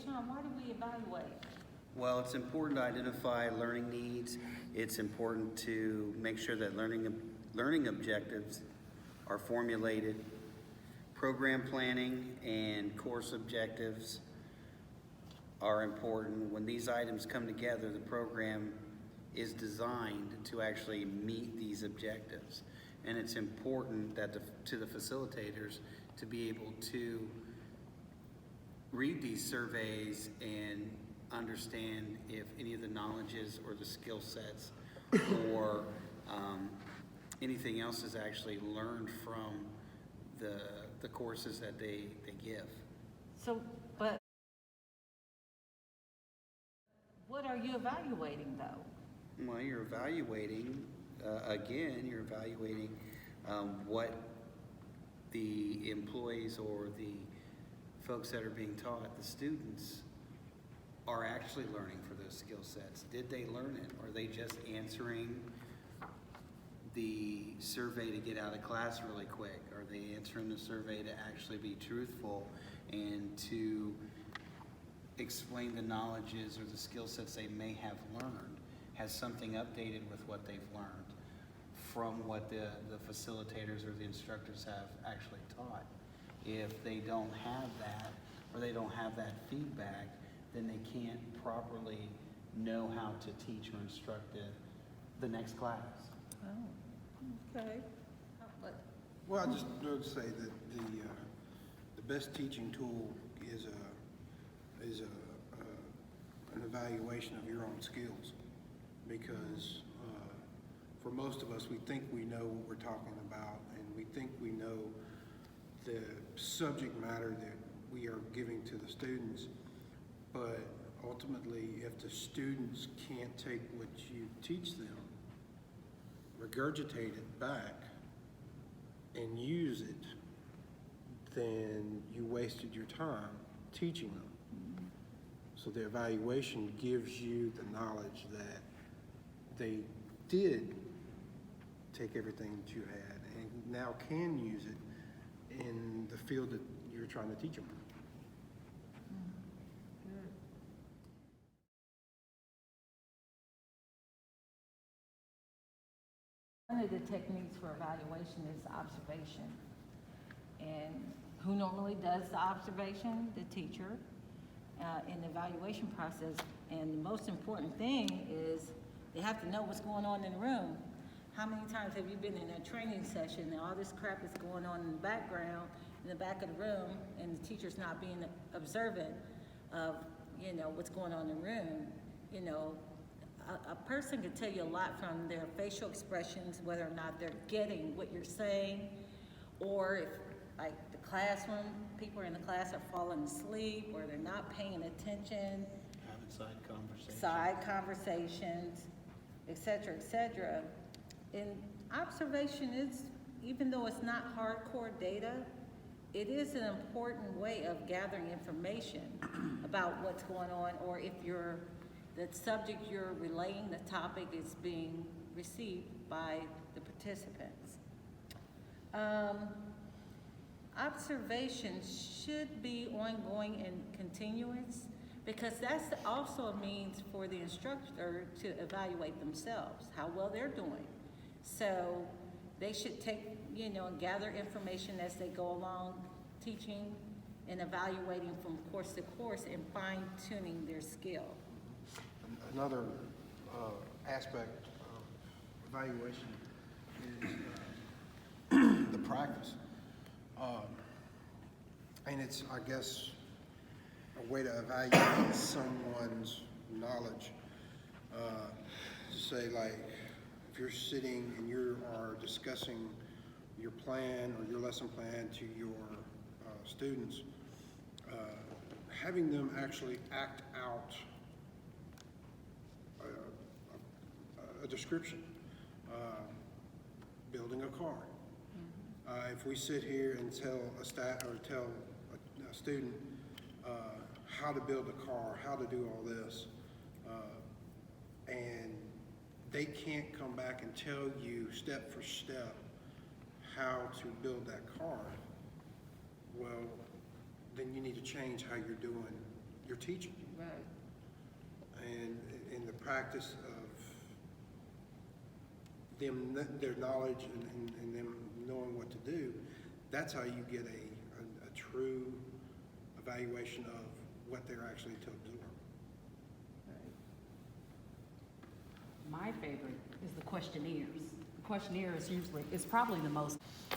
Sean, why do we evaluate? Well, it's important to identify learning needs. It's important to make sure that learning objectives are formulated. Program planning and course objectives are important. When these items come together, the program is designed to actually meet these objectives. And it's important that to the facilitators to be able to read these surveys and understand if any of the knowledges or the skill sets or anything else is actually learned from the courses that they give. So, but what are you evaluating though? Well, you're evaluating, you're evaluating what the employees or the folks that are being taught, the students, are actually learning for those skill sets. Did they learn it? Or are they just answering the survey to get out of class really quick? Are they answering the survey to actually be truthful and to explain the knowledges or the skill sets they may have learned? Has something updated with what they've learned from what the facilitators or the instructors have actually taught? If they don't have that, or they don't have that feedback, then they can't properly know how to teach or instruct the next class. Oh, okay. Well, I just would say that the best teaching tool is an evaluation of your own skills, because for most of us, we think we know what we're talking about, and we think we know the subject matter that we are giving to the students. But ultimately, if the students can't take what you teach them, regurgitate it back, and use it, then you wasted your time teaching them. So the evaluation gives you the knowledge that they did take everything that you had and now can use it in the field that you're trying to teach them. One of the techniques for evaluation is observation. And who normally does the observation? The teacher in the evaluation process. And the most important thing is they have to know what's going on in the room. How many times have you been in a training session and all this crap is going on in the background, in the back of the room, and the teacher's not being observant of, what's going on in the room? A person can tell you a lot from their facial expressions, whether or not they're getting what you're saying, or if, like, the classroom, people in the class are falling asleep, or they're not paying attention. Having Side conversations, et cetera, et cetera. And observation is, even though it's not hardcore data, it is an important way of gathering information about what's going on, or if the subject you're relaying, the topic, is being received by the participants. Observation should be ongoing and continuous, because that's also a means for the instructor to evaluate themselves, how well they're doing. So they should take, and gather information as they go along, teaching and evaluating from course to course and fine-tuning their skill. Another aspect of evaluation is the practice. And it's, I guess, a way to evaluate someone's knowledge. To say, like, if you're sitting and you are discussing your plan or your lesson plan to your students, having them actually act out a description, building a car. If we sit here and tell a student how to build a car, how to do all this, and they can't come back and tell you step for step how to build that car, well, then you need to change how you're doing you're teaching. Right. And in the practice of them, their knowledge and them knowing what to do, that's how you get a true evaluation of what they're actually to absorb. My favorite is the questionnaires. The questionnaires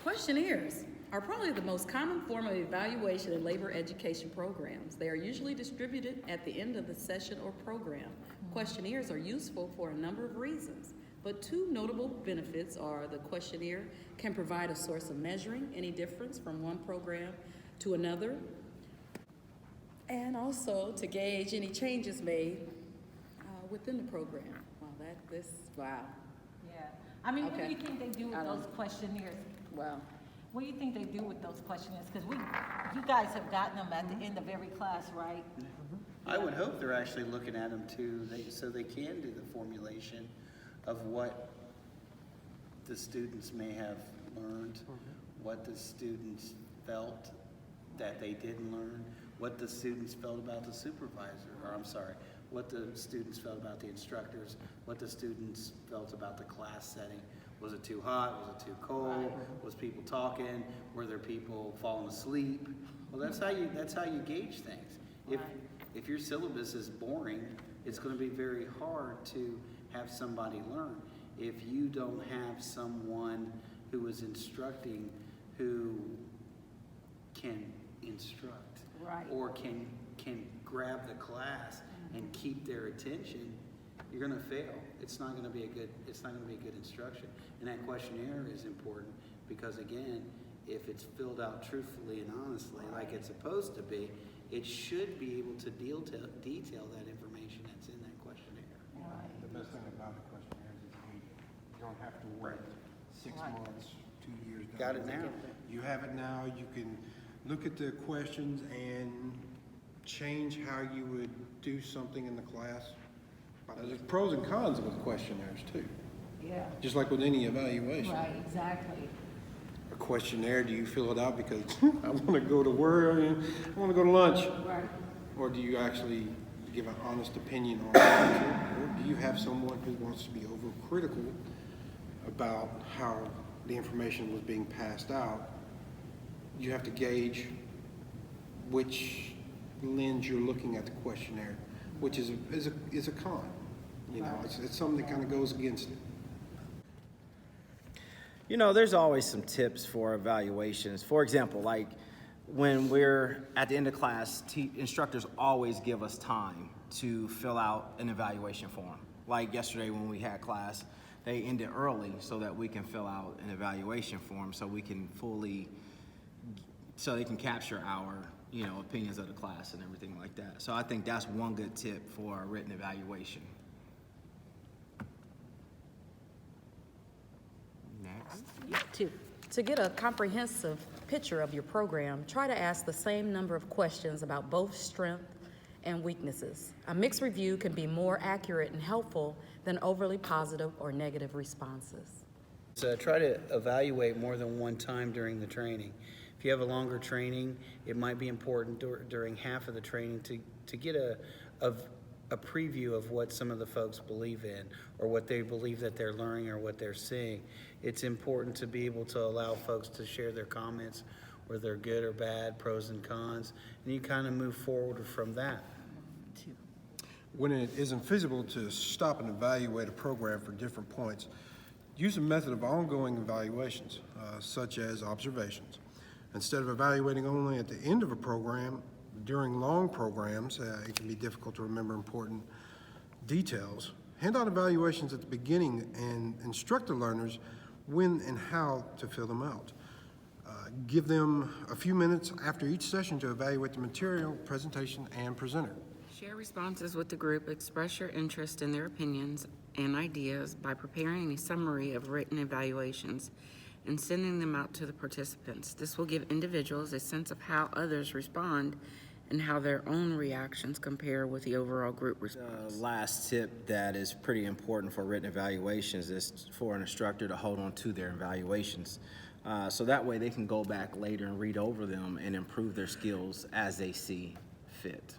Questionnaires are probably the most common form of evaluation in labor education programs. They are usually distributed at the end of the session or program. Questionnaires are useful for a number of reasons, but two notable benefits are the questionnaire can provide a source of measuring any difference from one program to another, and also to gauge any changes made within the program. Wow. Yeah. I mean, what do Okay. you think they do with I don't- those questionnaires? Wow. What do you think they do with those questionnaires? Because you guys have gotten them at the end of every class, right? I would hope they're actually looking at them too, so they can do the formulation of what the students may have learned, what the students felt that they didn't learn, what the students felt about the supervisor, or I'm sorry, what the students felt about the instructors, what the students felt about the class setting. Was it too hot? Was it too cold? Was people talking? Were there people falling asleep? Well, that's how you gauge things. If your syllabus is boring, it's going to be very hard to have somebody learn. If you don't have someone who is instructing who can instruct, Right. or can grab the class and keep their attention, you're going to fail. It's not going to be a good instruction. And that questionnaire is important because, again, if it's filled out truthfully and honestly, like it's supposed to be, it should be able to detail that information that's in that questionnaire. The best thing about the questionnaires is you don't have to wait 6 Right. months, 2 years. Got it now. You have it now. You can look at the questions and change how you would do something in the class. There's pros and cons with questionnaires too, Yeah. just like with any evaluation. Right, exactly. A questionnaire, do you fill it out because I want to go to work, I want to go to lunch? Right. Or do you actually give an honest opinion on the teacher? Or do you have someone who wants to be overcritical about how the information was being passed out? You have to gauge which lens you're looking at the questionnaire, which is a con. You know, it's something that kind of goes against it. You know, there's always some tips for evaluations. For example, like when we're at the end of class, instructors always give us time to fill out an evaluation form. Like yesterday when we had class, they ended early so that we can fill out an evaluation form so they can capture our, opinions of the class and everything like that. So I think that's one good tip for a written evaluation. Next. To get a comprehensive picture of your program, try to ask the same number of questions about both strength and weaknesses. A mixed review can be more accurate and helpful than overly positive or negative responses. So try to evaluate more than one time during the training. If you have a longer training, it might be important during half of the training to get a preview of what some of the folks believe in, or what they believe that they're learning, or what they're seeing. It's important to be able to allow folks to share their comments, whether they're good or bad, pros and cons, and you kind of move forward from that. When it isn't feasible to stop and evaluate a program for different points, use a method of ongoing evaluations, such as observations. Instead of evaluating only at the end of a program, during long programs, it can be difficult to remember important details. Hand out evaluations at the beginning and instruct the learners when and how to fill them out. Give them a few minutes after each session to evaluate the material, presentation, and presenter. Share responses with the group, express your interest in their opinions and ideas by preparing a summary of written evaluations and sending them out to the participants. This will give individuals a sense of how others respond and how their own reactions compare with the overall group response. The last tip that is pretty important for written evaluations is for an instructor to hold on to their evaluations. So that way they can go back later and read over them and improve their skills as they see fit.